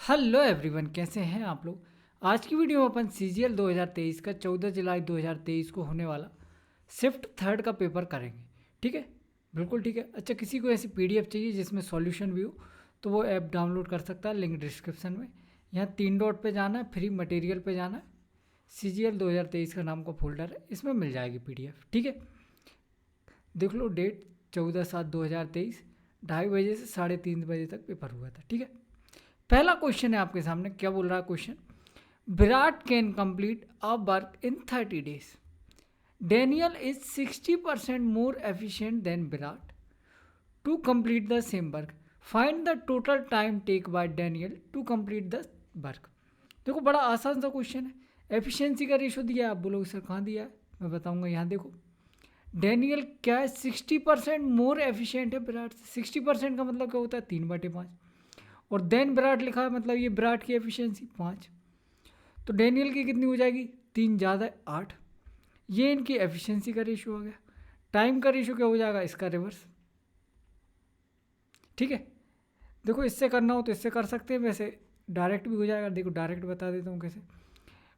Hello everyone, कैसे हैं आप लोग। आज की वीडियो में अपन सीजीएल 2023 का 14 जुलाई 2023 को होने वाला शिफ्ट थर्ड का पेपर करेंगे। ठीक है, बिल्कुल ठीक है। अच्छा, किसी को ऐसी पीडीएफ चाहिए जिसमें सॉल्यूशन भी हो तो वो ऐप डाउनलोड कर सकता है, लिंक डिस्क्रिप्शन में। यहाँ 3 डॉट पे जाना है, फ्री मटेरियल पे जाना है, सीजीएल 2023 का नाम का फोल्डर है, इसमें मिल जाएगी पीडीएफ। ठीक है, देख लो डेट 14/7/2023, 2:30 से 3:30 बजे तक पेपर हुआ था। ठीक है, पहला क्वेश्चन है आपके सामने। क्या बोल रहा है question? Virat can complete a work in 30 days. Daniel is 60% more efficient than Virat to complete the same work. Find the total time take by Daniel to complete the work. देखो, बड़ा आसान सा क्वेश्चन है। एफिशिएंसी का रेशो दिया है, आप बोलोगे सर कहाँ दिया है, मैं बताऊंगा। यहाँ देखो, डेनियल क्या है, 60% मोर एफिशिएंट है विराट से। 60% का मतलब क्या होता है, 3/5। और देन विराट लिखा है, मतलब ये विराट की एफिशिएंसी 5। तो डेनियल की कितनी हो जाएगी, 3 ज़्यादा 8। ये इनकी एफिशिएंसी का रेशियो आ गया। टाइम का रेशियो क्या हो जाएगा, इसका रिवर्स। ठीक है, देखो इससे करना हो तो इससे कर सकते हैं, वैसे डायरेक्ट भी हो जाएगा। देखो डायरेक्ट बता देता हूँ कैसे।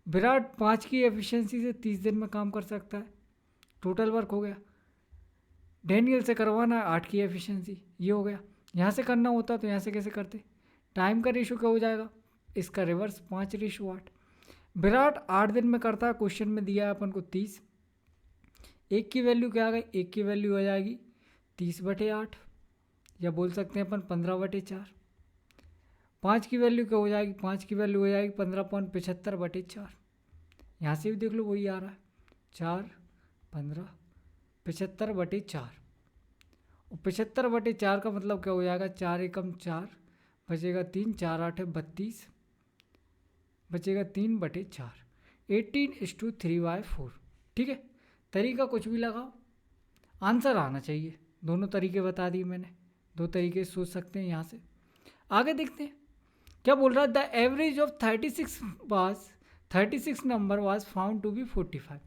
विराट 5 की एफिशिएंसी से 30 दिन में काम कर सकता है, टोटल वर्क हो गया। डेनियल से करवाना है 8 की एफिशिएंसी, ये हो गया। यहाँ से करना होता तो यहाँ से कैसे करते। टाइम का रेशियो क्या हो जाएगा, इसका रिवर्स, 5:8। विराट 8 दिन में करता है, क्वेश्चन में दिया है अपन को 30। एक की वैल्यू क्या आ गई, एक की वैल्यू हो जाएगी 30/8, या बोल सकते हैं अपन 15/4। 5 की वैल्यू क्या हो जाएगी, 5 की वैल्यू हो जाएगी 15.75/4। यहाँ से भी देख लो वही आ रहा है, 4 15 75/4। और 75/4 का मतलब क्या हो जाएगा, 4 एकम 4, बचेगा 3, 4 8 32, बचेगा 3/4। 18:3/4। ठीक है, तरीका कुछ भी लगाओ, आंसर आना चाहिए। दोनों तरीके बता दिए मैंने, दो तरीके सोच सकते हैं यहाँ से। आगे देखते हैं क्या बोल रहा है। The average of 36 number was found to be 45।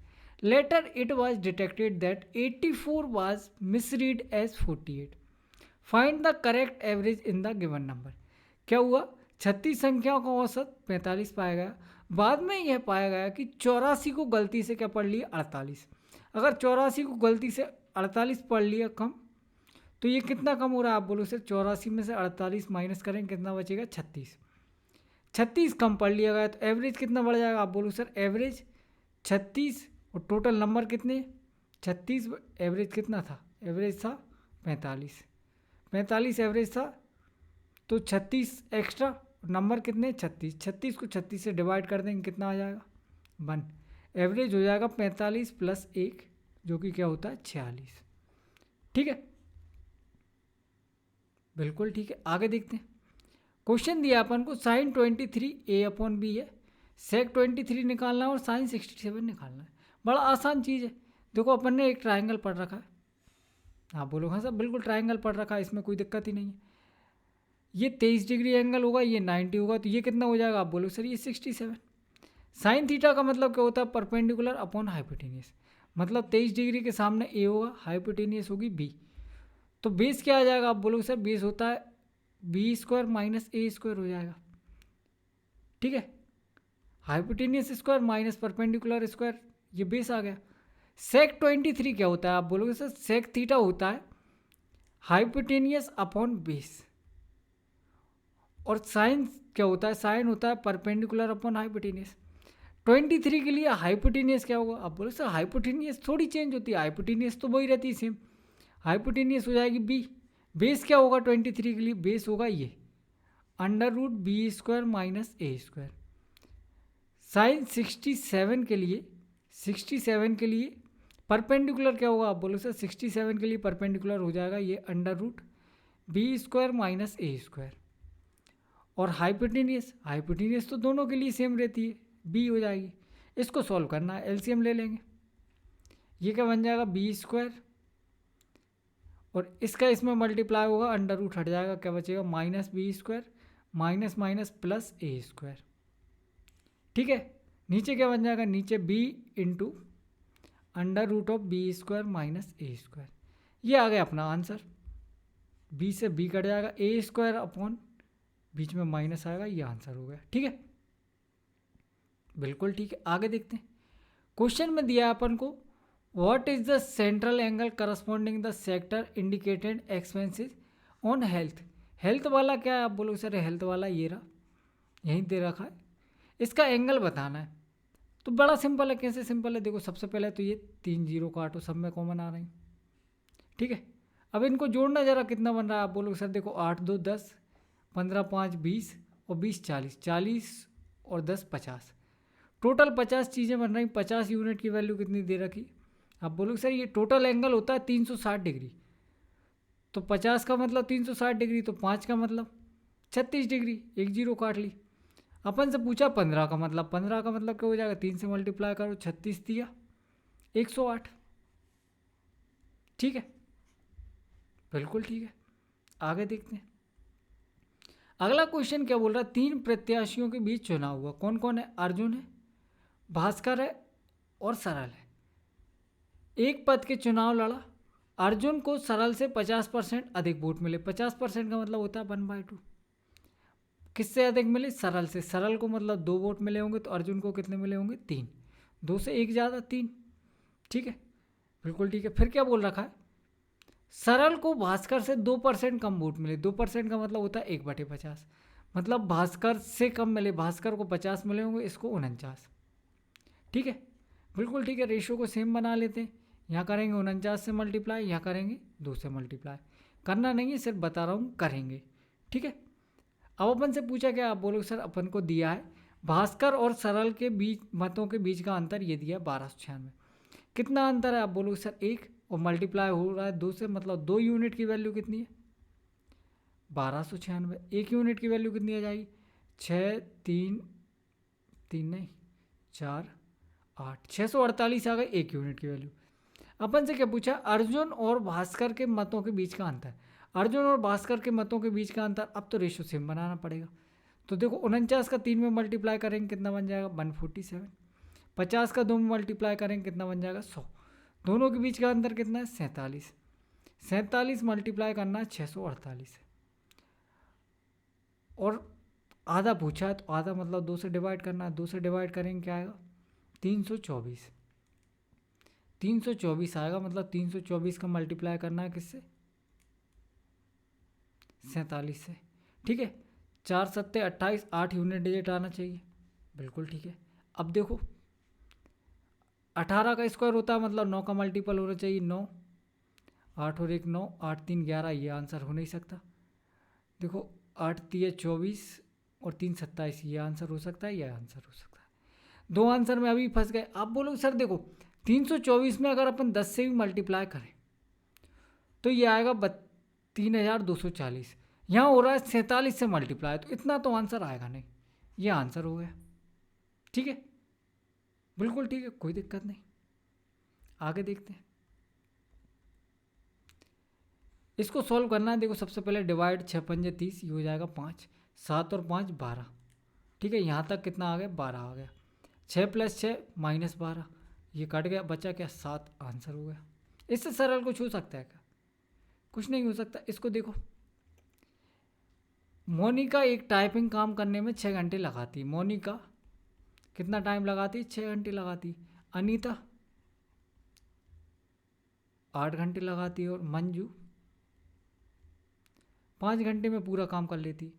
Later it was detected that 84 was misread as 48। Find the correct average in the given number. क्या हुआ, 36 संख्याओं का औसत 45 पाया गया। बाद में यह पाया गया कि 84 को गलती से क्या पढ़ लिया, 48। अगर 84 को गलती से 48 पढ़ लिया कम, तो ये कितना कम हो रहा है, आप बोलो सर 84 में से 48 माइनस करेंगे कितना बचेगा, 36। 36 कम पढ़ लिया गया तो एवरेज कितना बढ़ जाएगा, आप बोलो सर एवरेज 36। और टोटल नंबर कितने, 36। एवरेज कितना था, एवरेज था 45। 45 एवरेज था, तो 36 एक्स्ट्रा, नंबर कितने, 36। 36 को 36 से डिवाइड कर देंगे, कितना आ जाएगा, 1। एवरेज हो जाएगा 45 + 1, जो कि क्या होता है, 46। ठीक है, बिल्कुल ठीक है। आगे देखते हैं। क्वेश्चन दिया अपन को, साइन 23 A/B है, सेक 23 निकालना है और साइन 67 निकालना है। बड़ा आसान चीज़ है। देखो अपन ने एक ट्राइंगल पढ़ रखा है, हाँ बोलो हाँ सर, बिल्कुल ट्राइंगल पढ़ रखा है, इसमें कोई दिक्कत ही नहीं है। ये 23 डिग्री एंगल होगा, ये 90 होगा, तो ये कितना हो जाएगा, आप बोलो सर ये 67। साइन थीटा का मतलब क्या होता है, परपेंडिकुलर अपॉन हाइपोटेनियस। मतलब 23 डिग्री के सामने ए होगा, हाइपोटेनियस होगी बी। तो बेस क्या आ जाएगा, आप बोलो सर बेस होता है B² - A² हो जाएगा। ठीक है, hypotenuse square minus perpendicular square, ये बेस आ गया। सेक 23 क्या होता है, आप बोलोगे सर सेक थीटा होता है हाइपोटेनियस अपॉन बेस। और साइन क्या होता है, साइन होता है परपेंडिकुलर अपॉन हाइपोटेनियस। 23 के लिए हाइपोटेनियस क्या होगा, आप बोलो सर हाइपोटेनियस थोड़ी चेंज होती है, हाइपोटेनियस तो वही रहती है सेम। हाइपोटेनियस हो जाएगी बी। बेस क्या होगा 23 के लिए, बेस होगा ये √B² - A²। साइन 67 के लिए परपेंडिकुलर क्या होगा, आप बोलो सर 67 के लिए परपेंडिकुलर हो जाएगा ये √B² - A²। और हाइपोटेनियस तो दोनों के लिए सेम रहती है, बी हो जाएगी। इसको सॉल्व करना है, एलसीएम ले लेंगे। ये क्या बन जाएगा, B², और इसका इसमें मल्टीप्लाई होगा, √ हट जाएगा, क्या बचेगा, -B² minus minus plus A²। ठीक है, नीचे क्या बन जाएगा, नीचे b इंटू √B² - A²। ये आ गया अपना आंसर। b से b कट जाएगा, A² अपॉन बीच में माइनस आएगा, ये आंसर हो गया। ठीक है, बिल्कुल ठीक है। आगे देखते हैं, क्वेश्चन में दिया है अपन को what is the central angle corresponding the sector indicated expenses on health. Health वाला क्या है, आप बोलोगे सर हेल्थ वाला ये रहा, यहीं दे रखा है, इसका एंगल बताना है। तो बड़ा सिंपल है। कैसे सिंपल है, देखो सबसे पहले तो ये 3 जीरो काटो, सब में कॉमन आ रही। ठीक है, अब इनको जोड़ना जरा, कितना बन रहा है, आप बोलोगे सर देखो 8 2 10, 15 5 20 और 20 40, 40 और 10 50, टोटल 50 चीज़ें बन रही। 50 यूनिट की वैल्यू कितनी दे रखी, आप बोलोगे सर ये टोटल एंगल होता है 360 डिग्री, तो 50 का मतलब 360 डिग्री, तो 5 का मतलब 36 डिग्री, एक जीरो काट ली। अपन से पूछा 15 का मतलब, 15 का मतलब क्या हो जाएगा, 3 से मल्टीप्लाई करो, 36 दिया 108। ठीक है, बिल्कुल ठीक है। आगे देखते हैं, अगला क्वेश्चन क्या बोल रहा है, 3 प्रत्याशियों के बीच चुनाव हुआ, कौन कौन है, अर्जुन है, भास्कर है और सरल है। एक पद के चुनाव लड़ा, अर्जुन को सरल से 50% अधिक वोट मिले। 50% का मतलब होता है 1/2। किससे अधिक मिले, सरल से। सरल को मतलब 2 वोट मिले होंगे, तो अर्जुन को कितने मिले होंगे, 3। 2 से 1 ज़्यादा 3। ठीक है, बिल्कुल ठीक है। फिर क्या बोल रखा है, सरल को भास्कर से 2% कम वोट मिले। 2% का मतलब होता है 1/50, मतलब भास्कर से कम मिले, भास्कर को 50 मिले होंगे, इसको 49। ठीक है, बिल्कुल ठीक है। रेशो को सेम बना लेते हैं, यहाँ करेंगे 49 से मल्टीप्लाई, यहाँ करेंगे 2 से मल्टीप्लाई। करना नहीं है, सिर्फ बता रहा हूँ, करेंगे। ठीक है, अब अपन से पूछा क्या, आप बोलोगे सर अपन को दिया है भास्कर और सरल के बीच मतों के बीच का अंतर ये दिया 1296। कितना अंतर है, आप बोलोगे सर 1, और मल्टीप्लाई हो रहा है 2 से, मतलब 2 यूनिट की वैल्यू कितनी है, 1296। 1 यूनिट की वैल्यू कितनी आ जाएगी, 6 3 3 नहीं 4 8, 648 आ गई 1 यूनिट की वैल्यू। अपन से क्या पूछा, अर्जुन और भास्कर के मतों के बीच का अंतर। अर्जुन और भास्कर के मतों के बीच का अंतर, अब तो रेशो सेम बनाना पड़ेगा। तो देखो 49 का 3 में मल्टीप्लाई करेंगे कितना बन जाएगा, 147। 50 का 2 में मल्टीप्लाई करेंगे कितना बन जाएगा, 100। दोनों के बीच का अंतर कितना है, 47। 47 मल्टीप्लाई करना है 648 है, और आधा पूछा है तो आधा मतलब 2 से डिवाइड करना है। 2 से डिवाइड करेंगे क्या आएगा, 324। 324 आएगा, मतलब 324 का मल्टीप्लाई करना है किससे, 47 से। ठीक है, 4 सत्ते 28, 8 यूनिट डिजिट आना चाहिए, बिल्कुल ठीक है। अब देखो 18 का स्क्वायर होता है, मतलब 9 का मल्टीपल होना चाहिए, 9। 8 और 1 9, 8 3 11, ये आंसर हो नहीं सकता। देखो 8 3 24 और 3 27, ये आंसर हो सकता है, यह आंसर हो सकता है। 2 आंसर में अभी फंस गए। आप बोलो सर देखो 324 में अगर अपन 10 से भी मल्टीप्लाई करें तो ये आएगा 3240। यहाँ हो रहा है 47 से मल्टीप्लाई, तो इतना तो आंसर आएगा नहीं, ये आंसर हो गया। ठीक है, बिल्कुल ठीक है, कोई दिक्कत नहीं। आगे देखते हैं, इसको सॉल्व करना है। देखो सबसे पहले डिवाइड, 6 पंजे 30, ये हो जाएगा 5, 7 और 5 12। ठीक है, यहाँ तक कितना आ गया, 12 आ गया। 6 + 6 -12, ये कट गया, बचा क्या, 7, आंसर हो गया। इससे सरल कुछ हो सकता है क्या, कुछ नहीं हो सकता। इसको देखो, मोनिका एक टाइपिंग काम करने में 6 घंटे लगाती। मोनिका कितना टाइम लगाती, 6 घंटे लगाती। अनीता 8 घंटे लगाती, और मंजू 5 घंटे में पूरा काम कर लेती।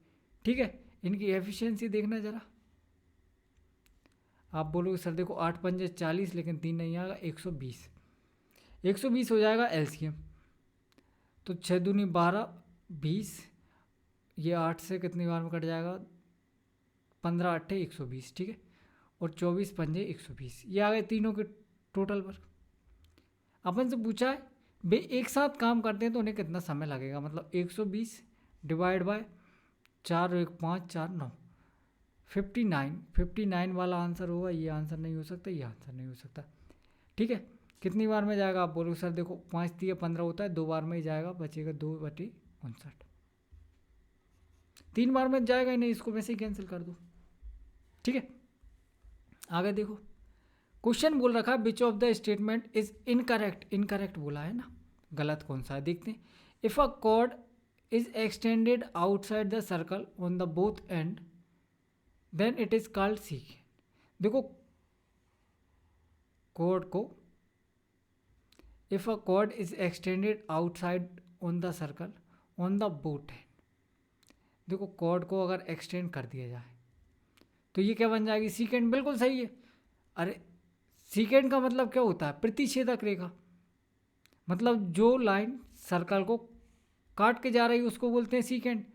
ठीक है, इनकी एफिशिएंसी देखना ज़रा। आप बोलोगे सर देखो 8 पंजे 40, लेकिन 3 नहीं आएगा, 120। 120 हो जाएगा एलसीएम, तो 6 दूनी 12 20, ये 8 से कितनी बार में कट जाएगा, 15 8 120। ठीक है, और 24 पंजे 120, ये आ गए तीनों के टोटल पर। अपन से पूछा है वे एक साथ काम करते हैं तो उन्हें कितना समय लगेगा, मतलब 120 डिवाइड बाय 4 और 1 5 4 9, 59। 59 वाला आंसर होगा, ये आंसर नहीं हो सकता, ये आंसर नहीं हो सकता। ठीक है, कितनी बार में जाएगा, आप बोलो सर देखो 5 3 15 होता है, 2 बार में ही जाएगा, बचेगा 2/59। 3 बार में जाएगा ही नहीं, इसको वैसे ही कैंसिल कर दो। ठीक है, आगे देखो, क्वेश्चन बोल रखा है which of the statement is incorrect. Incorrect बोला है ना, गलत कौन सा है, देखते हैं। If a cord is extended outside the circle on the both end, then it is called secant. देखो chord को, if a chord is extended outside on the circle on the both end, देखो chord को अगर extend कर दिया जाए तो ये क्या बन जाएगी, secant। बिल्कुल सही है। अरे secant का मतलब क्या होता है, प्रतिच्छेदक रेखा। मतलब जो लाइन सर्कल को काट के जा रही है उसको बोलते हैं सीकेंट।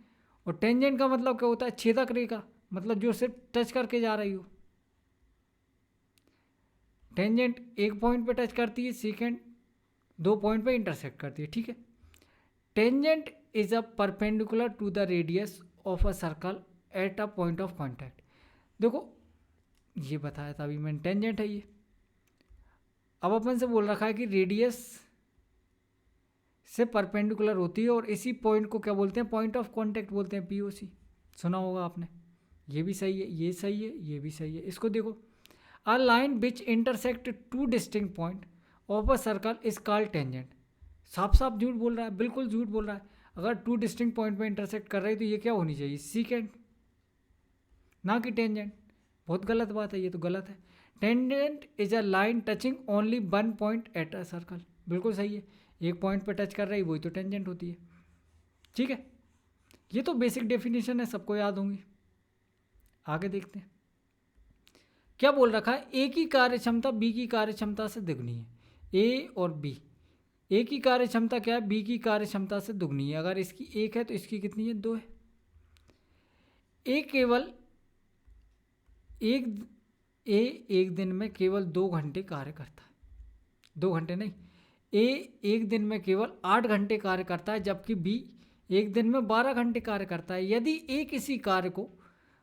और टेंजेंट का मतलब क्या होता है, छेदक रेखा, मतलब जो सिर्फ टच करके जा रही हो। टेंजेंट एक पॉइंट पे टच करती है, सीकेंट 2 पॉइंट पे इंटरसेक्ट करती है, ठीक है। Tangent is a perpendicular to the radius of a circle at a point of contact. देखो ये बताया था अभी मैंने, टेंजेंट है ये। अब अपन से बोल रखा है कि रेडियस से परपेंडिकुलर होती है और इसी पॉइंट को क्या बोलते हैं, पॉइंट ऑफ कांटेक्ट बोलते हैं, पीओसी। सुना होगा आपने। ये भी सही है, ये सही है, ये भी सही है। इसको देखो, a line which intersect two distinct point of a circle is called tangent. साफ साफ झूठ बोल रहा है, बिल्कुल झूठ बोल रहा है। अगर 2 डिस्टिंक्ट पॉइंट पे इंटरसेक्ट कर रही है तो ये क्या होनी चाहिए, सीकेंट, ना कि टेंजेंट। बहुत गलत बात है, ये तो गलत है। Tangent is a line touching only 1 point at a circle. बिल्कुल सही है, एक पॉइंट पे टच कर रही वही तो टेंजेंट होती है, ठीक है। ये तो बेसिक डेफिनेशन है, सबको याद होंगी। आगे देखते हैं क्या बोल रखा है। ए की कार्य क्षमता बी की कार्य क्षमता से दुगनी है। ए और बी, ए की कार्य क्षमता क्या है, बी की कार्य क्षमता से दुगनी है। अगर इसकी 1 है तो इसकी कितनी है, 2 है। ए केवल एक दिन में केवल 2 घंटे कार्य करता है। 2 घंटे नहीं, ए एक दिन में केवल 8 घंटे कार्य करता है, जबकि बी एक दिन में 12 घंटे कार्य करता है। यदि ए किसी कार्य को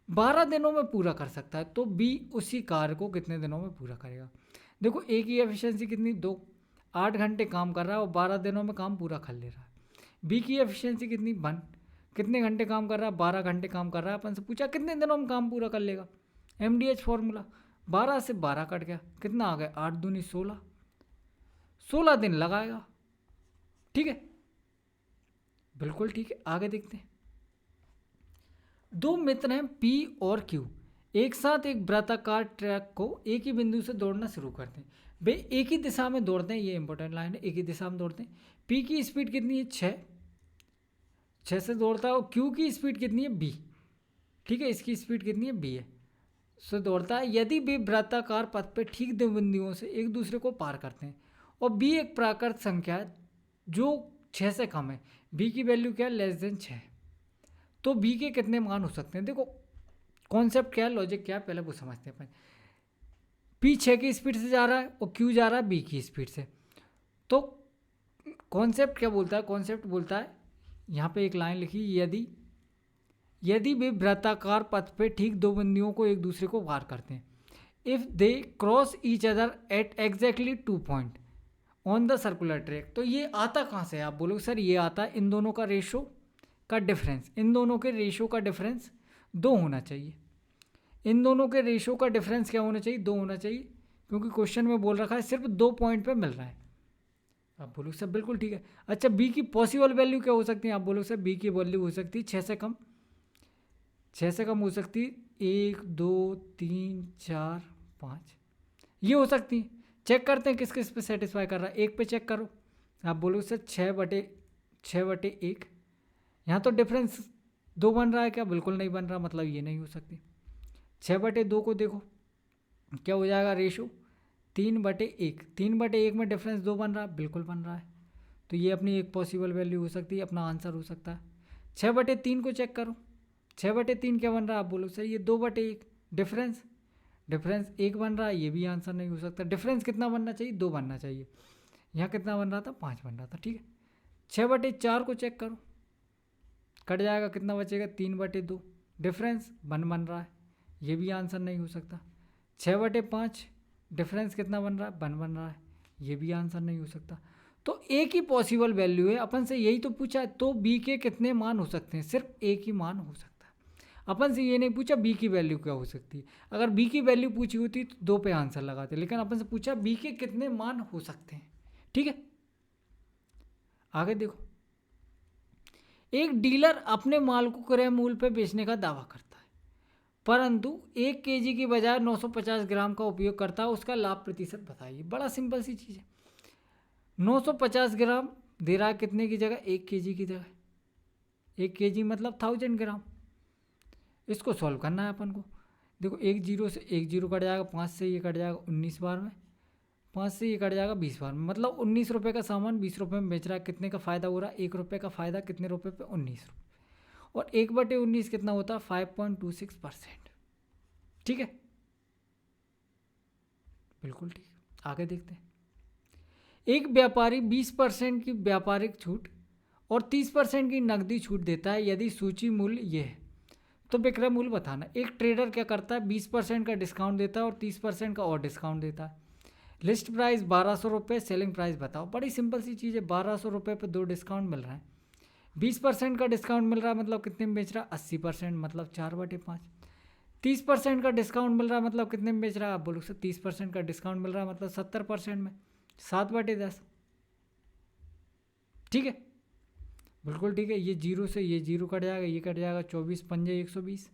12 दिनों में पूरा कर सकता है तो बी उसी कार्य को कितने दिनों में पूरा करेगा। देखो ए की एफिशिएंसी कितनी, 2, 8 घंटे काम कर रहा है और 12 दिनों में काम पूरा कर ले रहा है। बी की एफिशिएंसी कितनी, 1, कितने घंटे काम कर रहा है, 12 घंटे काम कर रहा है। अपन से पूछा कितने दिनों में काम पूरा कर लेगा, MDH फॉर्मूला, 12 से 12 कट गया, कितना आ गया, 8 दूनी 16, 16 दिन लगाएगा, ठीक है। बिल्कुल ठीक है। आगे देखते हैं। 2 मित्र हैं P और Q, एक साथ एक वृत्ताकार ट्रैक को एक ही बिंदु से दौड़ना शुरू करते हैं। वे एक ही दिशा में दौड़ते हैं, ये इंपॉर्टेंट लाइन है, एक ही दिशा में दौड़ते हैं। P की स्पीड कितनी है, 6 से दौड़ता है। और Q की स्पीड कितनी है, B, ठीक है, इसकी स्पीड कितनी है, B है, से दौड़ता है। यदि वे वृत्ताकार पथ पे ठीक 2 बिंदुओं से एक दूसरे को पार करते हैं और B एक प्राकृत संख्या है जो 6 से कम है, B की वैल्यू क्या है, <6, तो B के कितने मान हो सकते हैं। देखो कॉन्सेप्ट क्या है, लॉजिक क्या है, पहले वो समझते हैं अपन। P 6 की स्पीड से जा रहा है और Q जा रहा है B की स्पीड से, तो कॉन्सेप्ट क्या बोलता है, कॉन्सेप्ट बोलता है, यहाँ पे एक लाइन लिखी, यदि वे वृत्ताकार पथ पे ठीक 2 बिंदुओं को एक दूसरे को पार करते हैं, if they cross each other at exactly 2 point on the circular track. तो ये आता कहाँ से है, आप बोलोगे सर ये आता है इन दोनों का रेशो का डिफरेंस, इन दोनों के रेशो का डिफरेंस 2 होना चाहिए। इन दोनों के रेशो का डिफरेंस क्या होना चाहिए, 2 होना चाहिए, क्योंकि क्वेश्चन में बोल रखा है सिर्फ 2 पॉइंट पे मिल रहा है। आप बोलोगे सर बिल्कुल ठीक है। अच्छा बी की पॉसिबल वैल्यू क्या हो सकती है, आप बोलोगे सर बी की वैल्यू हो सकती है 6 से कम, 6 से कम हो सकती है 1, 2, 3, 4, 5, ये हो सकती है। चेक करते हैं किस किस पे सेटिस्फाई कर रहा है, 1 पे चेक करो। आप बोलोगे सर 6/1, यहाँ तो डिफरेंस 2 बन रहा है क्या, बिल्कुल नहीं बन रहा, मतलब ये नहीं हो सकती। 6/2 को देखो क्या हो जाएगा रेशो, 3/1, 3/1 में डिफरेंस 2 बन रहा है, बिल्कुल बन रहा है, तो ये अपनी एक पॉसिबल वैल्यू हो सकती है, अपना आंसर हो सकता है। 6/3 को चेक करो, 6/3 क्या बन रहा है, आप बोलो सर ये 2/1, डिफरेंस 1 बन रहा है, ये भी आंसर नहीं हो सकता। डिफरेंस कितना बनना चाहिए, 2 बनना चाहिए, यहाँ कितना बन रहा था, 5 बन रहा था, ठीक है। 6/4 को चेक करो, कट जाएगा, कितना बचेगा, 3/2, डिफरेंस 1 बन रहा है, ये भी आंसर नहीं हो सकता। 6/5, डिफरेंस कितना बन रहा है, 1 बन रहा है, ये भी आंसर नहीं हो सकता। तो एक ही पॉसिबल वैल्यू है, अपन से यही तो पूछा है, तो बी के कितने मान हो सकते हैं, सिर्फ एक ही मान हो सकता है। अपन से ये नहीं पूछा बी की वैल्यू क्या हो सकती है, अगर बी की वैल्यू पूछी होती तो 2 पे आंसर लगाते, लेकिन अपन से पूछा बी के कितने मान हो सकते हैं, ठीक है। आगे देखो, एक डीलर अपने माल को क्रय मूल्य पर बेचने का दावा करता है, परंतु 1 केजी की बजाय 950 ग्राम का उपयोग करता है, उसका लाभ प्रतिशत बताइए। बड़ा सिंपल सी चीज़ है। 950 ग्राम दे रहा है कितने की जगह, 1 केजी की जगह। 1 केजी मतलब 1000 ग्राम। इसको सॉल्व करना है अपन को। देखो 1 जीरो से 1 जीरो कट जाएगा, 5 से ये कट जाएगा 19 बार में, 5 से ये कट जाएगा 20 बार में, मतलब 19 रुपये का सामान 20 रुपये में बेच रहा है। कितने का फ़ायदा हो रहा है, 1 रुपये का फ़ायदा कितने रुपये पे, 19 रुपये। और 1/19 कितना होता है, 5.26%। ठीक है, बिल्कुल ठीक है। आगे देखते हैं। एक व्यापारी 20% की व्यापारिक छूट और 30% की नकदी छूट देता है यदि सूची मूल्य ये है, तो विक्रय मूल्य बताना। एक ट्रेडर क्या करता है, 20% का डिस्काउंट देता है और 30% का और डिस्काउंट देता है। लिस्ट प्राइस 1200 रुपये, सेलिंग प्राइस बताओ। बड़ी सिंपल सी चीज़ है, 1200 रुपये पर 2 डिस्काउंट मिल रहा है। 20% का डिस्काउंट मिल रहा है मतलब कितने में बेच रहा है, 80%, मतलब 4/5। 30% का डिस्काउंट मिल रहा है मतलब कितने में बेच रहा है, आप बोलो सर 30% का डिस्काउंट मिल रहा है मतलब 70% में, 7/10। ठीक है, बिल्कुल ठीक है। ये जीरो से ये जीरो कट जाएगा, ये कट जाएगा, 24 पंजे 120,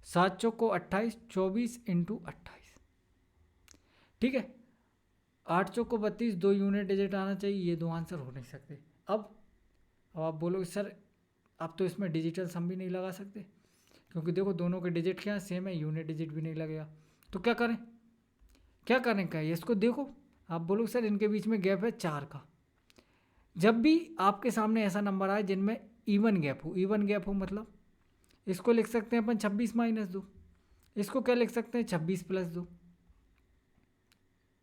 7 चौक को 28, 24 इंटू 28। ठीक है, 8 चौक को 32, 2 यूनिट डिजिट आना चाहिए, ये 2 आंसर हो नहीं सकते। अब आप बोलोगे सर अब तो इसमें डिजिटल सम भी नहीं लगा सकते, क्योंकि देखो दोनों के डिजिट क्या सेम है, यूनिट डिजिट भी नहीं लगेगा। तो क्या करें, क्या करें, क्या इसको देखो। आप बोलोगे सर इनके बीच में गैप है 4 का। जब भी आपके सामने ऐसा नंबर आए जिनमें इवन गैप हो, इवन गैप हो मतलब इसको लिख सकते हैं अपन 26 - 2, इसको क्या लिख सकते हैं 26 + 2।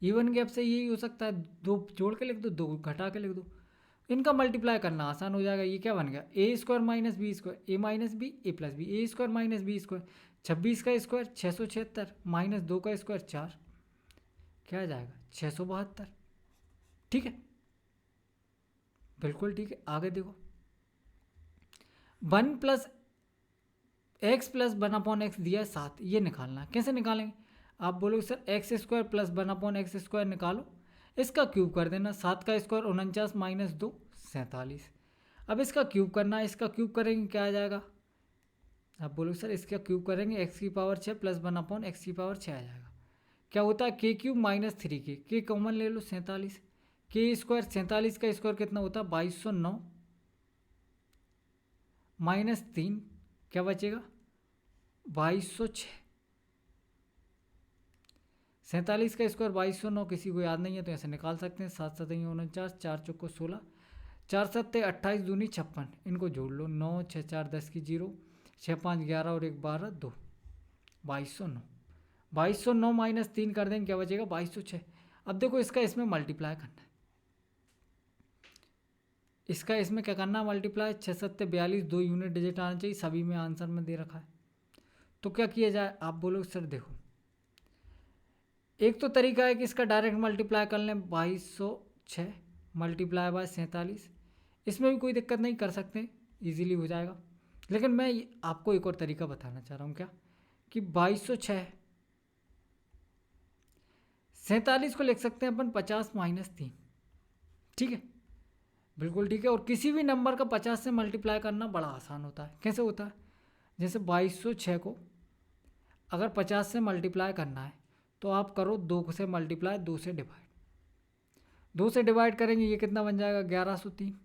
इवन गैप से यही हो सकता है, 2 जोड़ के लिख दो, 2 घटा के लिख दो। इनका मल्टीप्लाई करना आसान हो जाएगा। ये क्या बन गया, a² - b², a - b a + b, a² - b², 26 का स्क्वायर 676 - 2 का स्क्वायर 4, क्या आ जाएगा 672। ठीक है, बिल्कुल ठीक है। आगे देखो, 1 + x + 1/x दिया है 7, ये निकालना है। कैसे निकालेंगे, आप बोलोगे सर x² + 1/x² निकालो, इसका क्यूब कर देना। 7 का स्क्वायर 49 - 2 47। अब इसका क्यूब करना है, इसका क्यूब करेंगे क्या आ जाएगा, आप बोलोगे सर इसका क्यूब करेंगे x⁶ + 1/x⁶ आ जाएगा। क्या होता है k³ - 3k, k कॉमन ले लो 47, k² 47 का स्क्वायर कितना होता है 2209 -3, क्या बचेगा 2206। 47 का स्क्वायर 2209, किसी को याद नहीं है तो ऐसे निकाल सकते हैं। 7 7 49, 4 चौको 16, 4 7 28 दूनी 56, इनको जोड़ लो। 9 6 4 10 की 0, 6 5 11 और 1 12 2, 2209। 2209 - 3 कर देंगे, क्या बचेगा 2206। अब देखो इसका इसमें मल्टीप्लाई करना है, इसका इसमें क्या करना है मल्टीप्लाई। 6 7 42, 2 यूनिट डिजिट आना चाहिए, सभी में आंसर में दे रखा है। तो क्या किया जाए, आप बोलो सर देखो, एक तो तरीका है कि इसका डायरेक्ट मल्टीप्लाई कर लें, 2206 × 47, इसमें भी कोई दिक्कत नहीं, कर सकते, इजीली हो जाएगा। लेकिन मैं आपको एक और तरीका बताना चाह रहा हूँ, क्या कि 2206 47 को लिख सकते हैं अपन 50 - 3। ठीक है, बिल्कुल ठीक है। और किसी भी नंबर का 50 से मल्टीप्लाई करना बड़ा आसान होता है। कैसे होता है, जैसे 2206 को अगर 50 से मल्टीप्लाई करना है तो आप करो 2 से मल्टीप्लाई, 2 से डिवाइड। 2 से डिवाइड करेंगे, ये कितना बन जाएगा 1103,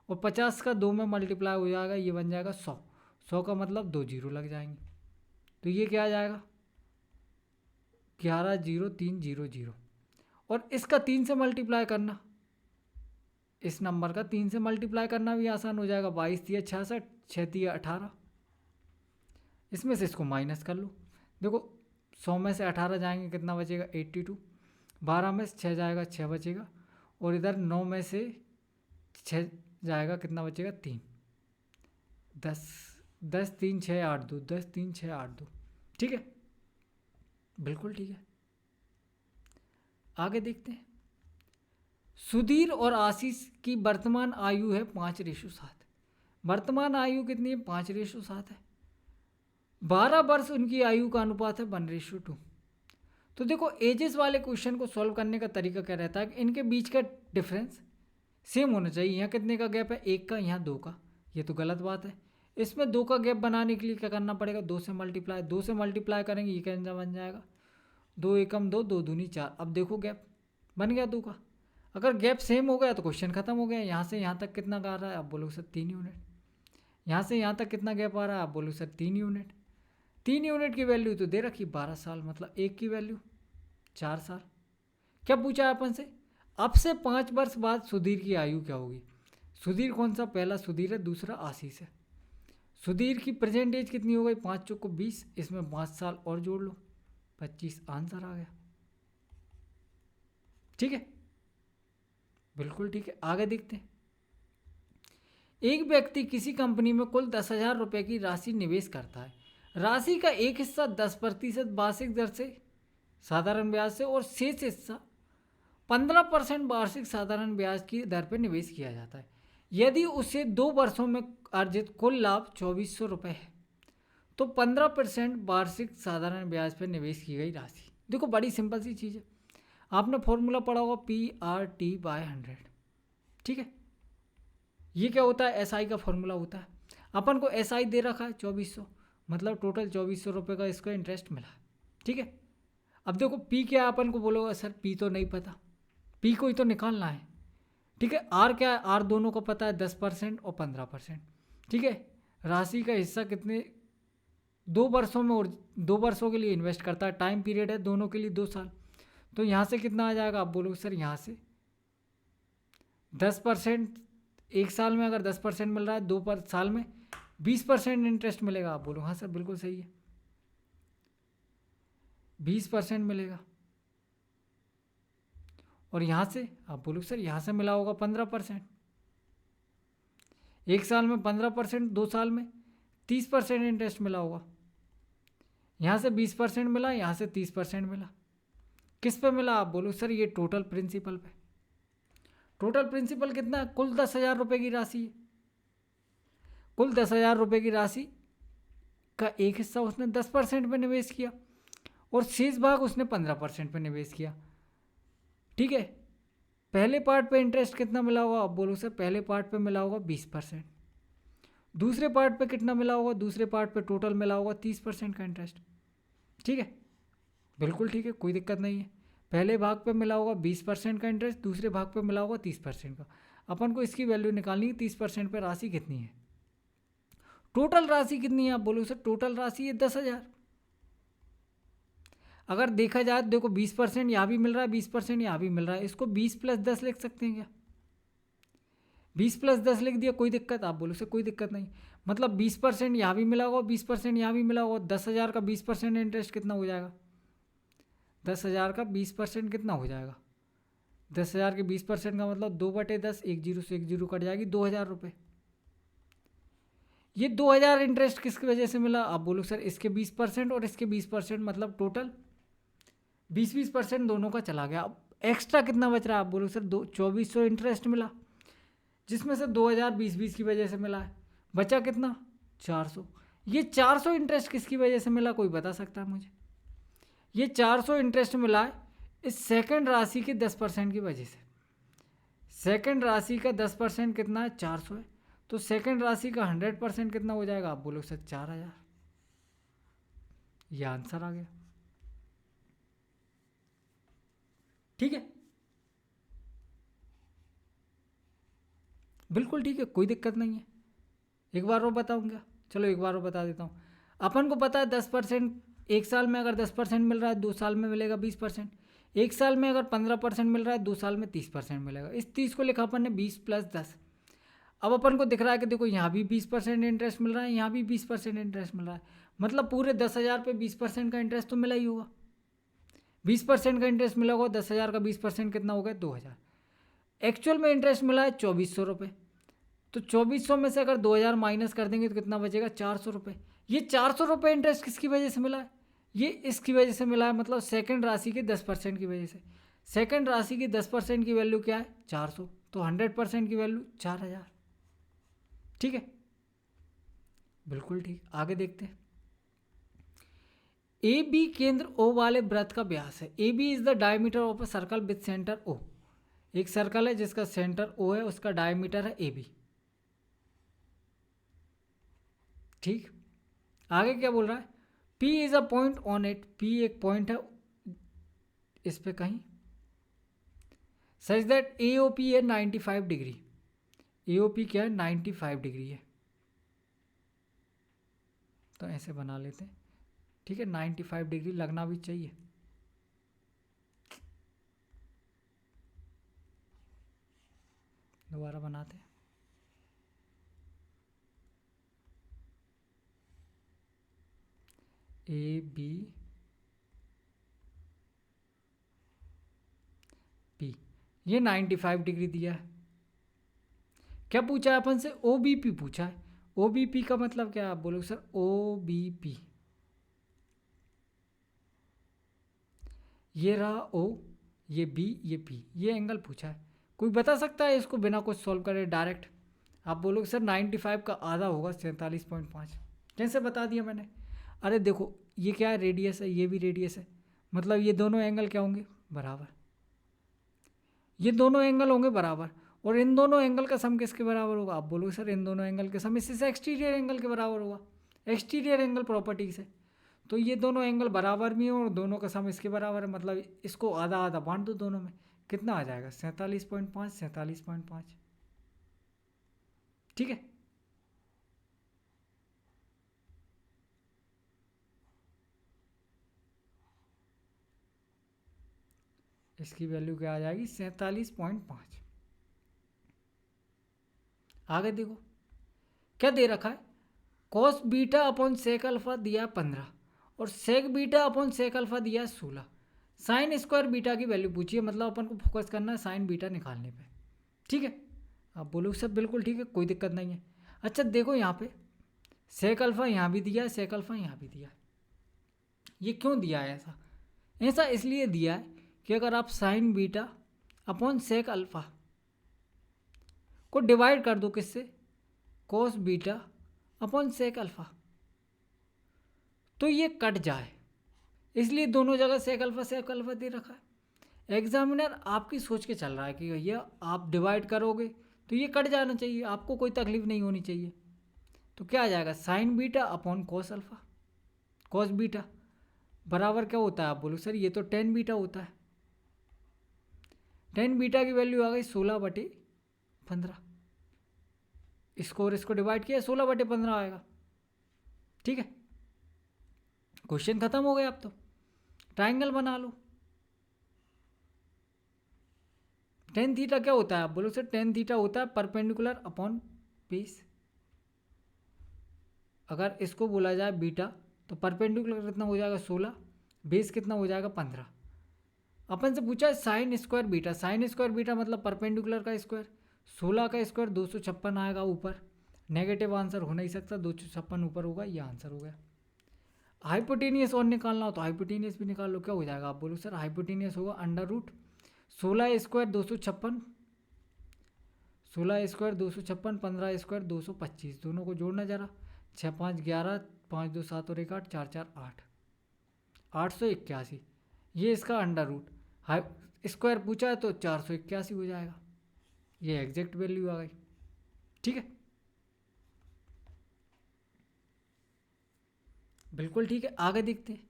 और 50 का 2 में मल्टीप्लाई हो जाएगा, ये बन जाएगा 100। 100 का मतलब 2 जीरो लग जाएंगे, तो ये क्या आ जाएगा 110300। और इसका 3 से मल्टीप्लाई करना, इस नंबर का 3 से मल्टीप्लाई करना भी आसान हो जाएगा। 22 × 66, 6 × 18, इसमें से इसको माइनस कर लो। देखो 100 में से 18 जाएंगे, कितना बचेगा 82। 12 में से 6 जाएगा, 6 बचेगा। और इधर 9 में से 6 जाएगा, कितना बचेगा 3। 10 10 3 6 8 2, 10 3 6 8 2। ठीक है, बिल्कुल ठीक है। आगे देखते हैं। सुधीर और आशीष की वर्तमान आयु है 5:7। वर्तमान आयु कितनी है 5:7 है। 12 वर्ष उनकी आयु का अनुपात है 1:2। तो देखो एजेस वाले क्वेश्चन को सॉल्व करने का तरीका क्या रहता है कि इनके बीच का डिफरेंस सेम होना चाहिए। यहाँ कितने का गैप है, 1 का, यहाँ 2 का, ये तो गलत बात है। इसमें 2 का गैप बनाने के लिए क्या करना पड़ेगा, 2 से मल्टीप्लाई, 2 से मल्टीप्लाई करेंगे, ये कैसे बन जाएगा, 2 एकम 2, 2 दूनी 4। अब देखो गैप बन गया 2 का। अगर गैप सेम हो गया तो क्वेश्चन खत्म हो गया। यहाँ से यहाँ तक कितना आ रहा है, आप बोलो सर 3 यूनिट। यहाँ से यहाँ तक कितना गैप आ रहा है, आप बोलो सर 3 यूनिट। 3 यूनिट की वैल्यू तो दे रखी 12 साल, मतलब 1 की वैल्यू 4 साल। क्या पूछा है अपन से, अब से 5 वर्ष बाद सुधीर की आयु क्या होगी। सुधीर कौन सा, पहला सुधीर है, दूसरा आशीष है। सुधीर की प्रेजेंट एज कितनी हो गई, 5 चौको 20, इसमें 5 साल और जोड़ लो, 25, आंसर आ गया। ठीक है, बिल्कुल ठीक है। आगे देखते हैं। एक व्यक्ति किसी कंपनी में कुल 10,000 रुपये की राशि निवेश करता है। राशि का एक हिस्सा 10% वार्षिक दर से साधारण ब्याज से और शेष हिस्सा 15% वार्षिक साधारण ब्याज की दर पर निवेश किया जाता है। यदि उसे 2 वर्षों में अर्जित कुल लाभ 2400 रुपये है तो 15% वार्षिक साधारण ब्याज पर निवेश की गई राशि। देखो बड़ी सिंपल सी चीज़ है, आपने फॉर्मूला पढ़ा होगा PRT/100। ठीक है, ये क्या होता है, SI का फॉर्मूला होता है। अपन को SI दे रखा है 2400, मतलब टोटल 2400 रुपये का इसका इंटरेस्ट मिला। ठीक है, अब देखो P क्या है, अपन को बोलोगे सर P तो नहीं पता, P को ही तो निकालना है। ठीक है, R क्या है, R दोनों को पता है, 10% और 15%। ठीक है, राशि का हिस्सा कितने, 2 वर्षों में, और 2 वर्षों के लिए इन्वेस्ट करता है, टाइम पीरियड है दोनों के लिए 2 साल। तो यहाँ से कितना आ जाएगा, आप बोलोगे सर यहाँ से 10%, 1 साल में अगर 10% मिल रहा है, 2 साल में 20% इंटरेस्ट मिलेगा। आप बोलो हाँ सर बिल्कुल सही है, 20% मिलेगा। और यहाँ से आप बोलो सर यहाँ से मिला होगा 15%। 1 साल में 15%, 2 साल में 30% इंटरेस्ट मिला होगा। यहाँ से 20% मिला, यहाँ से 30% मिला। किस पे मिला, आप बोलो सर ये टोटल प्रिंसिपल पे। टोटल प्रिंसिपल कितना है, कुल 10,000 रुपये की राशि है। कुल 10,000 रुपये की राशि का एक हिस्सा उसने 10% पे निवेश किया और शेष भाग उसने 15% पे निवेश किया। ठीक है, पहले पार्ट पे इंटरेस्ट कितना मिला होगा, आप बोलो सर पहले पार्ट पे मिला होगा 20%। दूसरे पार्ट पे कितना मिला होगा, दूसरे पार्ट पे टोटल मिला होगा 30% का इंटरेस्ट। ठीक है, बिल्कुल ठीक है, कोई दिक्कत नहीं है। पहले भाग पे मिला होगा 20% का इंटरेस्ट, दूसरे भाग पे मिला होगा 30% का। अपन को इसकी वैल्यू निकालनी है, 30% पे राशि कितनी है, टोटल राशि कितनी है। आप बोलो सर टोटल राशि है 10,000। अगर देखा जाए देखो 20% यहाँ भी मिल रहा है, 20% यहाँ भी मिल रहा है, इसको 20 + 10 लिख सकते हैं क्या, 20 + 10 लिख दिया, कोई दिक्कत, आप बोलो सर कोई दिक्कत नहीं। मतलब 20% यहाँ भी मिला होगा, 20% यहाँ भी मिला होगा, 10,000 का 20% इंटरेस्ट कितना हो जाएगा, 10,000 का 20% कितना हो जाएगा, 10,000 के 20% का मतलब 2/10, 1 जीरो से 1 जीरो कट जाएगी, 2,000 रुपये। ये 2,000 इंटरेस्ट किसकी वजह से मिला, आप बोलो सर इसके 20% और इसके 20%, मतलब टोटल 20% दोनों का चला गया। अब एक्स्ट्रा कितना बच रहा है, आप बोलो सर 2,2400 इंटरेस्ट मिला, जिसमें से 2,000 20-20 की वजह से मिला है, बचा कितना 400। ये 400 इंटरेस्ट किसकी वजह से मिला, कोई बता सकता है मुझे। ये 400 इंटरेस्ट मिला है इस सेकंड राशि के 10% की वजह से। सेकंड राशि का 10% कितना है, 400 है, तो सेकंड राशि का 100% कितना हो जाएगा, आप बोलो सर 4,000। ये आंसर आ गया। ठीक है, बिल्कुल ठीक है, कोई दिक्कत नहीं है। एक बार और बताऊंगा, चलो एक बार और बता देता हूँ। अपन को पता है 10%, 1 साल में अगर 10% मिल रहा है, 2 साल में मिलेगा 20%। 1 साल में अगर 15% मिल रहा है, 2 साल में 30% मिलेगा। इस 30 को लिखा अपन ने 20 + 10। अब अपन को दिख रहा है कि देखो यहाँ भी 20% इंटरेस्ट मिल रहा है, यहाँ भी 20% इंटरेस्ट मिल रहा है, मतलब पूरे 10,000 पे 20% का इंटरेस्ट तो मिला ही होगा। 20% का इंटरेस्ट मिला होगा, 10,000 का 20% कितना हो गया, 2,000। एक्चुअल में इंटरेस्ट मिला है 2,400 रुपये, तो 2,400 में से अगर 2,000 माइनस कर देंगे तो कितना बचेगा, 400 रुपये। ये 400 रुपये इंटरेस्ट किसकी वजह से मिला है, ये इसकी वजह से मिला है, मतलब सेकंड राशि के 10% की वजह से। सेकंड राशि की 10% की वैल्यू क्या है, 400, तो 100% की वैल्यू 4,000। ठीक है, बिल्कुल ठीक। आगे देखते हैं। ए बी केंद्र ओ वाले वृत्त का व्यास है। A B is the diameter of a circle with centre O. एक सर्कल है जिसका सेंटर ओ है, उसका डायमीटर है AB। ठीक, आगे क्या बोल रहा है, P is a point on it, P एक पॉइंट है इस पे कहीं, सच दैट AOP है 95 डिग्री, AOP क्या है 95 डिग्री है, तो ऐसे बना लेते हैं। ठीक है, 95 डिग्री लगना भी चाहिए। दोबारा बनाते हैं। AB P, ये 95 डिग्री दिया है। क्या पूछा है अपन से, OBP पूछा है। OBP का मतलब क्या है, आप बोलोगे सर OBP, ये रहा O, ये B, ये P, ये एंगल पूछा है। कोई बता सकता है इसको बिना कुछ सॉल्व करे डायरेक्ट? आप बोलोगे सर 95 का आधा होगा 47.5। कैसे बता दिया मैंने? अरे देखो, ये क्या है, रेडियस है, ये भी रेडियस है, मतलब ये दोनों एंगल क्या होंगे, बराबर। ये दोनों एंगल होंगे बराबर, और इन दोनों एंगल का सम किसके बराबर होगा? आप बोलोगे सर इन दोनों एंगल के सम इससे एक्सटीरियर एंगल के बराबर होगा, एक्सटीरियर एंगल प्रॉपर्टी से। तो ये दोनों एंगल बराबर भी हैं और दोनों का सम इसके बराबर है, मतलब इसको आधा आधा बांट दो दोनों में, कितना आ जाएगा 47.5, 47.5। ठीक है, इसकी वैल्यू क्या आ जाएगी 47.5। आगे देखो क्या दे रखा है, cos beta upon sec alpha दिया 15 और sec beta upon sec alpha दिया 16। साइन स्क्वायर बीटा की वैल्यू पूछिए, मतलब अपन को फोकस करना है साइन बीटा निकालने पे। ठीक है, आप बोलो सब बिल्कुल ठीक है, कोई दिक्कत नहीं है। अच्छा देखो यहाँ पे सेक अल्फा यहाँ भी दिया है, सेक अल्फा यहाँ भी दिया है। ये क्यों दिया है ऐसा? ऐसा इसलिए दिया है कि अगर आप sine beta upon sec alpha को डिवाइड कर दो किससे, cos beta upon sec alpha, तो ये कट जाए, इसलिए दोनों जगह सेक अल्फा दे रखा है। एग्जामिनर आपकी सोच के चल रहा है कि भैया आप डिवाइड करोगे तो ये कट जाना चाहिए, आपको कोई तकलीफ नहीं होनी चाहिए। तो क्या आ जाएगा, sign beta upon cos alpha, cos beta बराबर क्या होता है? आप बोलो सर ये तो टेन बीटा होता है। टेन बीटा की वैल्यू आ गई 16/15, इसको और इसको डिवाइड किया 16/15 आएगा। ठीक है, क्वेश्चन खत्म हो गया। अब तो ट्राइंगल बना लो। टेन थीटा क्या होता है? आप बोलो सर टेन थीटा होता है परपेंडिकुलर अपॉन बेस। अगर इसको बोला जाए बीटा तो परपेंडिकुलर कितना हो जाएगा 16, बेस कितना हो जाएगा 15। अपन से पूछा है sign square beta, sign square beta मतलब परपेंडिकुलर का स्क्वायर, 16 का स्क्वायर 256 आएगा ऊपर, नेगेटिव आंसर हो नहीं सकता, 256 ऊपर होगा, ये आंसर हो गया। हाइपोटेनियस और निकालना हो तो हाइपोटेनियस भी निकाल लो, क्या हो जाएगा? आप बोलो सर हाइपोटेनियस होगा under root 16 square 256, 16 square 256, 15 square 225, दोनों को जोड़ना जरा, 6 5 11, 5 2 7 और 1 8, 4 4 8, 881। ये इसका अंडर रूट, हाई स्क्वायर पूछा है तो 481 हो जाएगा, ये एग्जैक्ट वैल्यू आ गई। ठीक है, बिल्कुल ठीक है। आगे देखते हैं,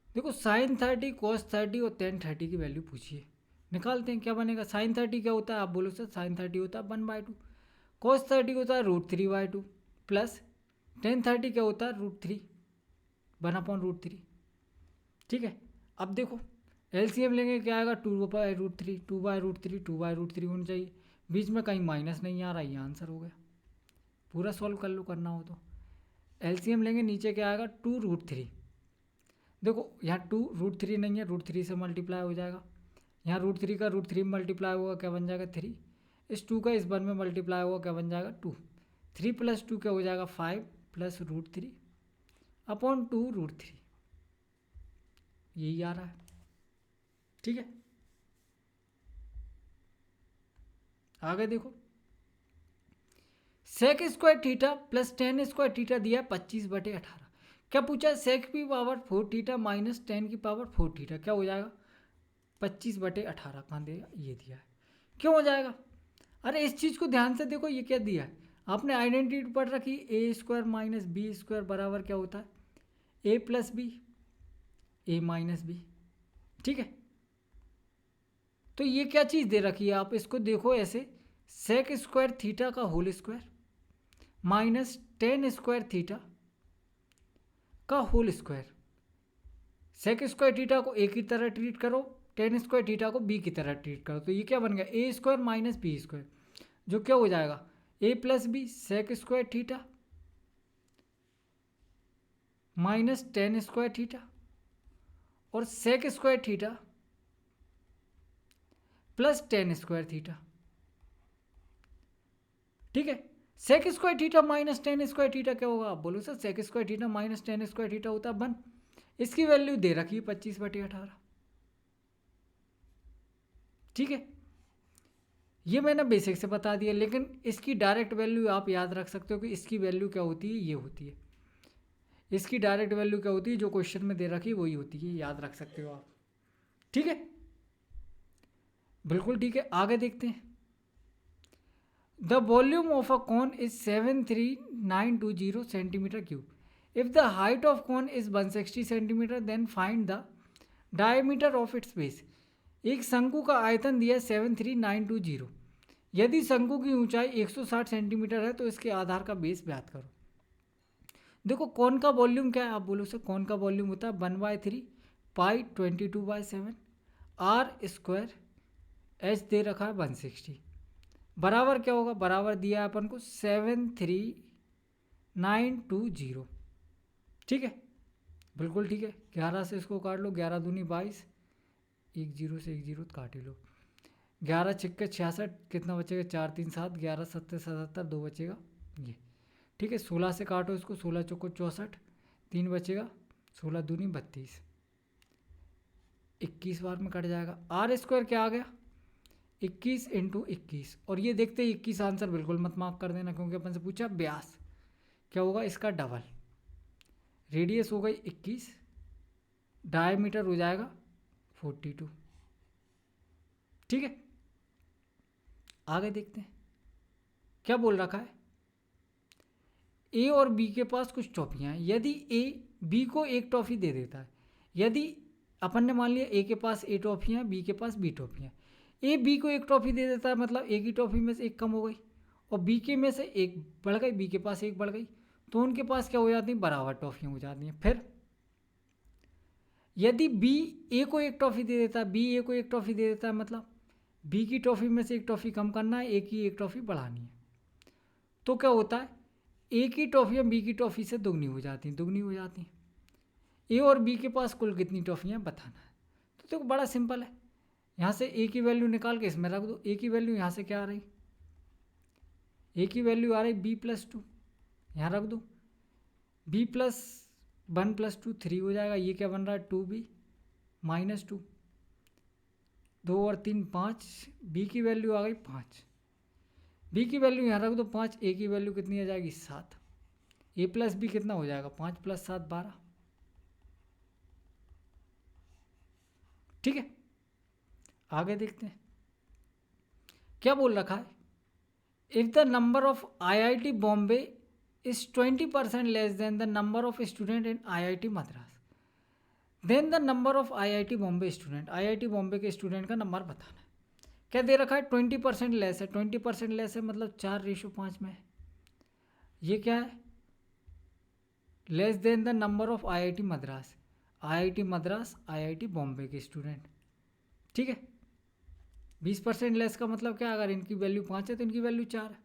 देखो साइन 30 कॉस 30 और टेन 30 की वैल्यू पूछिए, निकालते हैं क्या बनेगा। साइन 30 क्या होता है? आप बोलो सर साइन 30 होता है 1/2, कॉस 30 होता है √3/2, प्लस टेन 30 क्या होता है √3, 1/√3। ठीक है, अब देखो एलसीएम लेंगे क्या आएगा, 2/√3, 2/√3, 2/√3 होना चाहिए, बीच में कहीं माइनस नहीं आ रहा, ये आंसर हो गया। पूरा सॉल्व कर लो करना हो तो। एलसीएम लेंगे, नीचे क्या आएगा 2√3, देखो यहाँ 2√3 नहीं है, √3 से मल्टीप्लाई हो जाएगा, यहाँ √3 का √3 मल्टीप्लाई होगा क्या बन जाएगा 3, इस 2 का इस 1 में मल्टीप्लाई होगा क्या बन जाएगा 2, 3 + 2 क्या हो जाएगा 5 + √3 अपॉन 2√3, यही आ रहा है। ठीक है, आगे देखो sec square theta plus ten square theta दिया 25/18। क्या पूछा है? सेक की पावर 4 थीटा माइनस टेन की पावर 4 थीटा क्या हो जाएगा 25/18, कहाँ दिया? ये दिया है। क्यों हो जाएगा? अरे इस चीज़ को ध्यान से देखो, ये क्या दिया है आपने, आइडेंटिटी पढ़ रखी, ए स्क्वायर माइनस बी स्क्वायर बराबर क्या होता है, ए प्लस बी, ए माइनस बी। ठीक है, तो ये क्या चीज़ दे रखी है, आप इसको देखो ऐसे, सेक स्क्वायर थीटा का whole square minus ten square theta का whole square. Sec square theta को ए की तरह ट्रीट करो, टेन स्क्वायर थीटा को बी की तरह ट्रीट करो, तो ये क्या बन गया, A square minus B square, जो क्या हो जाएगा, A plus B sec square theta minus ten square theta, और sec square theta plus ten square theta. ठीक है, सेक square theta minus ten square theta क्या होगा, आप बोलो sir sec square theta minus ten square theta होता है 1, इसकी वैल्यू दे रखी है 25/18। ठीक है, ये मैंने बेसिक से बता दिया, लेकिन इसकी डायरेक्ट वैल्यू आप याद रख सकते हो कि इसकी वैल्यू क्या होती है, ये होती है, इसकी डायरेक्ट वैल्यू क्या होती है, जो क्वेश्चन में दे रखी है वही होती है, याद रख सकते हो आप। ठीक है, बिल्कुल ठीक है, आगे देखते हैं। The volume of a cone is 73920 centimetre cube. If the height of cone is 160 centimetre then find the diameter of its base. एक शंकु का आयतन दिया है 73920, यदि शंकु की ऊंचाई 160 सेंटीमीटर है तो इसके आधार का बेस ज्ञात करो। देखो कौन का वॉल्यूम क्या है, आप बोलो सर कौन का वॉल्यूम होता है 1/3 पाई 22/7 आर स्क्वायर, एच दे रखा है 160, बराबर क्या होगा, बराबर दिया है अपन को 73920। ठीक है, बिल्कुल ठीक है, 11 से इसको काट लो, 11 दूनी 22, 1 0 से 1 0 काट ही लो, 11 छिक्के 66, कितना बचेगा 4 3 7, 11 7 77, 2 बचेगा ये। ठीक है, 16 से काटो इसको, 16 चौको 64, 3 बचेगा, 16 दूनी 32, 21 बार में कट जाएगा। आर स्क्वायर क्या आ गया 21 × 21, और ये देखते ही 21 आंसर बिल्कुल मत मार्क कर देना, क्योंकि अपन से पूछा व्यास क्या होगा इसका डबल, रेडियस हो गई 21, डायमीटर हो जाएगा 42। ठीक है, आगे देखते हैं क्या बोल रखा है। ए और बी के पास कुछ टॉफियाँ हैं, यदि ए बी को एक टॉफ़ी दे देता है, यदि अपन ने मान लिया ए के पास ए टॉफियाँ, बी के पास बी टॉफियाँ, ए बी को एक टॉफ़ी दे देता है, मतलब ए की टॉफ़ी में से एक कम हो गई और बी के में से एक बढ़ गई, बी के पास एक बढ़ गई, तो उनके पास क्या हो जाती हैं, बराबर टॉफ़ियाँ हो जाती हैं। फिर यदि बी ए को एक टॉफ़ी दे देता है, बी ए को एक टॉफ़ी दे देता है, मतलब बी की टॉफ़ी में से एक टॉफ़ी कम करना है, ए की एक टॉफ़ी बढ़ानी है, तो क्या होता है ए की टॉफ़ियाँ बी की टॉफ़ी से दुगनी हो जाती हैं, दुगनी हो जाती हैं। ए और बी के पास कुल कितनी टॉफ़ियाँ बताना है, तो देखो बड़ा सिंपल है, यहाँ से ए की वैल्यू निकाल के इसमें रख दो, ए की वैल्यू यहाँ से क्या आ रही, ए की वैल्यू आ रही b+2, यहाँ रख दो, b+1 + 2 3 हो जाएगा, ये क्या बन रहा है 2b - 2, 2 और 3 5, बी की वैल्यू आ गई 5, बी की वैल्यू यहाँ रख दो 5, ए की वैल्यू कितनी आ जाएगी 7, ए प्लस बी कितना हो जाएगा 5 + 7 12। ठीक है, आगे देखते हैं क्या बोल रखा है। If the number of IIT Bombay is 20% less than the number of student in IIT Madras, then the number of IIT Bombay student, IIT Bombay के स्टूडेंट का नंबर बताना है। क्या दे रखा है 20% लेस है, 20% लेस है मतलब 4:5 में है, ये क्या है less than the number of IIT Madras, IIT Madras IIT Bombay के स्टूडेंट। ठीक है, 20% लेस का मतलब क्या, अगर इनकी वैल्यू 5 है तो इनकी वैल्यू 4 है।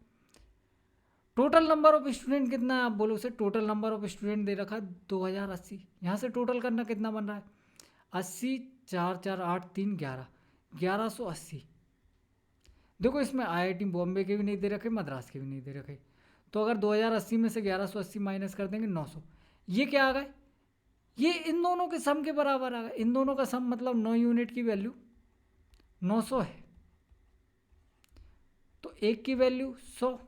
टोटल नंबर ऑफ स्टूडेंट कितना है, आप बोलो sir total number of student दे रखा है 2080, यहाँ से टोटल करना कितना बन रहा है 80, 4 4 8 3 11, 1180। देखो इसमें IIT बॉम्बे के भी नहीं दे रखे, मद्रास के भी नहीं दे रखे, तो अगर 2080 में से 1180 माइनस कर देंगे 900, ये क्या आ गए, ये इन दोनों के सम के बराबर आ गए, इन दोनों का सम मतलब 9 यूनिट की वैल्यू 900 है, तो एक की वैल्यू 100।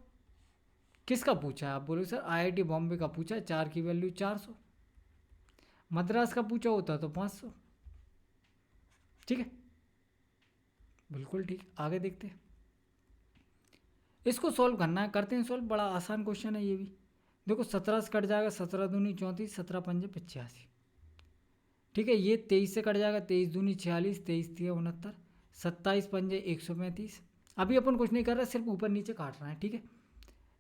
किसका पूछा है, आप बोलो सर IIT बॉम्बे का पूछा है, 4 की वैल्यू 400, मद्रास का पूछा होता तो 500। ठीक है, बिल्कुल ठीक, आगे देखते हैं इसको सॉल्व करना है, करते हैं सॉल्व। बड़ा आसान क्वेश्चन है ये भी। देखो 17 से कट जाएगा, 17 दूनी 34, 17 पंजे 85। ठीक है, ये 23 से कट जाएगा, 23 दूनी 46, 23 तिया 69, 27 पंजे 135। अभी अपन कुछ नहीं कर रहे, सिर्फ ऊपर नीचे काट रहे हैं। ठीक है,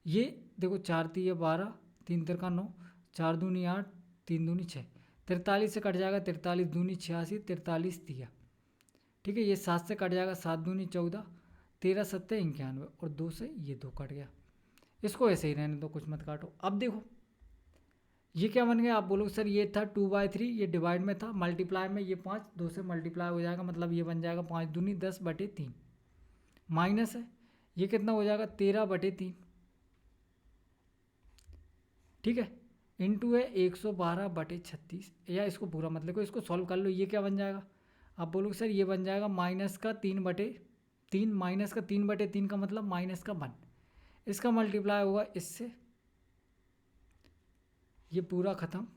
ये देखो 4 तिया 12, 3 तिरका 9, 4 दूनी 8, 3 दूनी 6, 43 से कट जाएगा, 43 दूनी 86, 43 तिया। ठीक है, ये 7 से कट जाएगा, 7 दूनी 14, 13 सत्ते 91, और 2 से ये 2 कट गया। इसको ऐसे ही रहने दो, कुछ मत काटो। अब देखो ये क्या बन गया, आप बोलोगे सर ये था 2/3, ये डिवाइड में था, मल्टीप्लाई में ये 5, 2 से मल्टीप्लाई हो जाएगा, मतलब ये बन जाएगा 5 दूनी 10/3, माइनस है ये कितना हो जाएगा 13/3। ठीक है, इंटू है 112/36, या इसको पूरा मत लिखो, इसको सॉल्व कर लो। ये क्या बन जाएगा, आप बोलोगे सर ये बन जाएगा -3/3, -3/3 का मतलब -1, इसका मल्टीप्लाई होगा इससे, ये पूरा ख़त्म,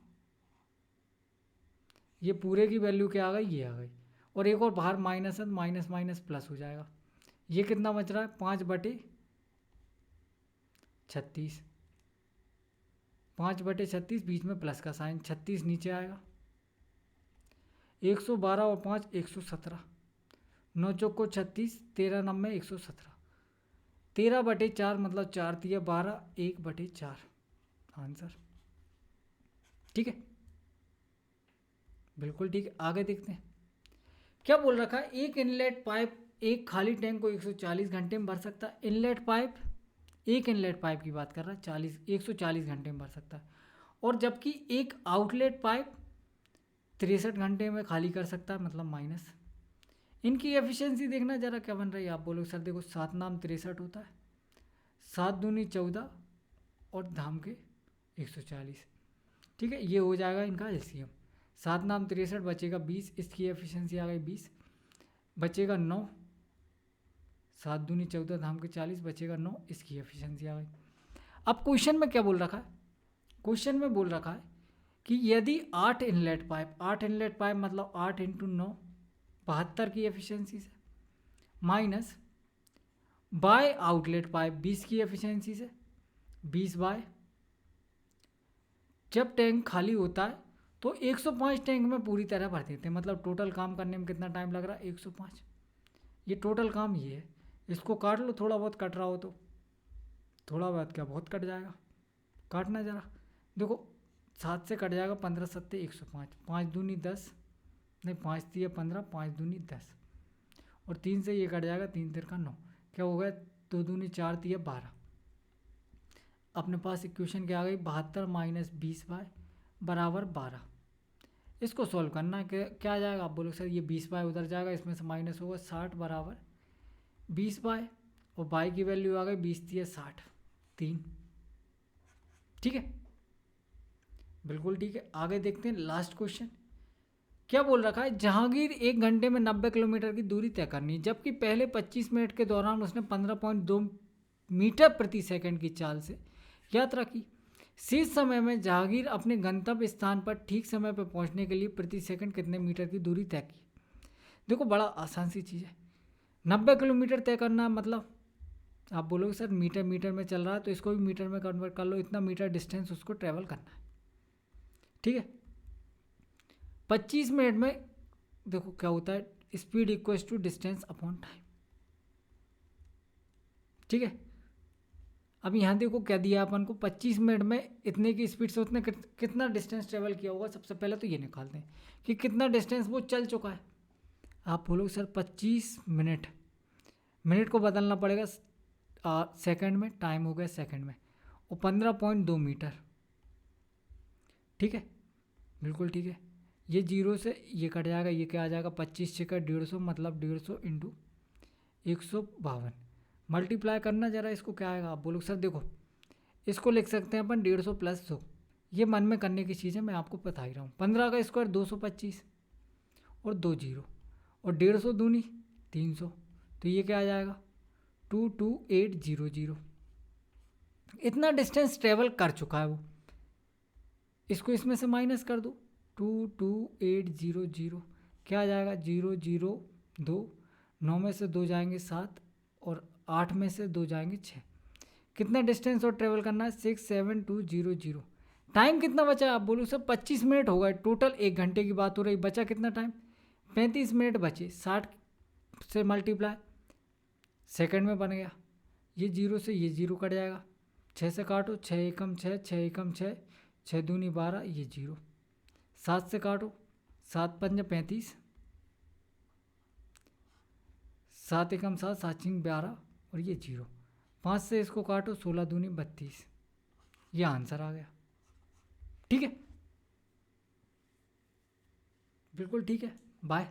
ये पूरे की वैल्यू क्या आ गई, ये आ गई, और एक और बाहर माइनस है, माइनस माइनस प्लस हो जाएगा। ये कितना बच रहा है 5/36, 5/36, बीच में प्लस का साइन, 36 नीचे आएगा, 112 और 5 117, 9 चौक को 36, 13 9 117, 13/4 मतलब 4 तिया 12, 1/4 आंसर। ठीक है, बिल्कुल ठीक है। आगे देखते हैं क्या बोल रखा है, एक इनलेट पाइप एक खाली टैंक को 140 घंटे में भर सकता है। इनलेट पाइप, एक इनलेट पाइप की बात कर रहा है, 140 घंटे में भर सकता है, और जबकि एक आउटलेट पाइप 63 घंटे में खाली कर सकता है, मतलब माइनस। इनकी एफिशिएंसी देखना जरा क्या बन रही है। आप बोलो सर देखो 7 नाम 63 होता है, 7 दूनी 14, और धाम के 140। ठीक है, ये हो जाएगा इनका एलसीएम। 7 नाम 63 बचेगा 20, इसकी एफिशिएंसी आ गई 20, बचेगा 9, 7 दूनी 14 धाम के 40, बचेगा 9, इसकी एफिशिएंसी आ गई। अब क्वेश्चन में क्या बोल रखा है, क्वेश्चन में बोल रखा है कि यदि 8 इनलेट पाइप, 8 इनलेट पाइप मतलब 8 इंटू 9 72 की एफिशिएंसी से, माइनस बाय आउटलेट पाइप 20 की एफिशिएंसी से, 20 बाय, जब टैंक खाली होता है तो 105 टैंक में पूरी तरह भर देते हैं, मतलब टोटल काम करने में कितना टाइम लग रहा है 105। ये टोटल काम ये है, इसको काट लो, थोड़ा बहुत कट रहा हो तो, थोड़ा बहुत क्या बहुत कट जाएगा, काटना जरा। देखो 7 से कट जाएगा, 15 सत्ते 105, 5 दूनी 10, नहीं 5 तिया 15, 5 दूनी 10, और 3 से ये कट जाएगा, 3 तिरका 9, क्या हो गया 2 दूनी 4 तिया 12। अपने पास इक्वेशन क्या आ गई, 72 माइनस 20 बाय बराबर 12। इसको सॉल्व करना है, क्या आ जाएगा, आप बोलो सर ये 20 बाय उधर जाएगा, इसमें से माइनस होगा 60 बराबर 20 बाय, और बाय की वैल्यू आ गई 20 तिया 60, 3। ठीक है, बिल्कुल ठीक है। आगे देखते हैं लास्ट क्वेश्चन क्या बोल रखा है, जहांगीर 1 घंटे में 90 किलोमीटर की दूरी तय करनी है, जबकि पहले 25 मिनट के दौरान उसने 15.2 मीटर प्रति सेकंड की चाल से यात्रा की। शेष समय में जहांगीर अपने गंतव्य स्थान पर ठीक समय पर पहुंचने के लिए प्रति सेकंड कितने मीटर की दूरी तय की। देखो बड़ा आसान सी चीज़ है, 90 किलोमीटर तय करना, मतलब आप बोलोगे सर मीटर मीटर में चल रहा है तो इसको भी मीटर में कन्वर्ट कर लो, इतना मीटर डिस्टेंस उसको ट्रैवल करना है। ठीक है, 25 मिनट में देखो क्या होता है, speed equals to distance upon time. ठीक है, अब यहाँ देखो क्या दिया अपन को, 25 मिनट में इतने की स्पीड से उतने कितना डिस्टेंस ट्रेवल किया होगा। सबसे पहले तो ये निकालते हैं कि कितना डिस्टेंस वो चल चुका है। आप बोलोगे सर 25 मिनट, मिनट को बदलना पड़ेगा सेकंड में, टाइम हो गया सेकंड में, और 15.2 मीटर। ठीक है, बिल्कुल ठीक है। ये 0 से ये कट जाएगा, ये क्या आ जाएगा 25 से 150, मतलब 150 इंटू 152, मल्टीप्लाई करना जरा, इसको क्या आएगा। आप बोलो सर देखो इसको लिख सकते हैं अपन 150 + 100, ये मन में करने की चीज़ है, मैं आपको बता ही रहा हूँ। 15 का स्क्वायर 225, और 2 0, और 150 दूनी 300, तो ये क्या आ जाएगा 22800। इतना डिस्टेंस ट्रेवल कर चुका है वो, इसको इसमें से माइनस कर दो, 22800 क्या आ जाएगा 0 0 2, 9 में से 2 जाएंगे 7, और 8 में से 2 जाएंगे 6, कितना डिस्टेंस और ट्रेवल करना है 67200। टाइम कितना बचा है आप बोलो सर 25 मिनट हो गए टोटल, 1 घंटे की बात हो रही, बचा कितना टाइम 35 मिनट बचे, 60 से मल्टीप्लाई सेकंड में बन गया। ये जीरो से ये जीरो कट जाएगा, 6 से काटो, 6 एकम 6, 6 एकम 6, 6 दूनी 12, ये जीरो। 7 से काटो, 7 पंजा 35, 7 एकम 7, 7 छिंग 12 और ये जीरो। 5 से इसको काटो, 16 दूनी 32, ये आंसर आ गया। ठीक है, बिल्कुल ठीक है, बाय।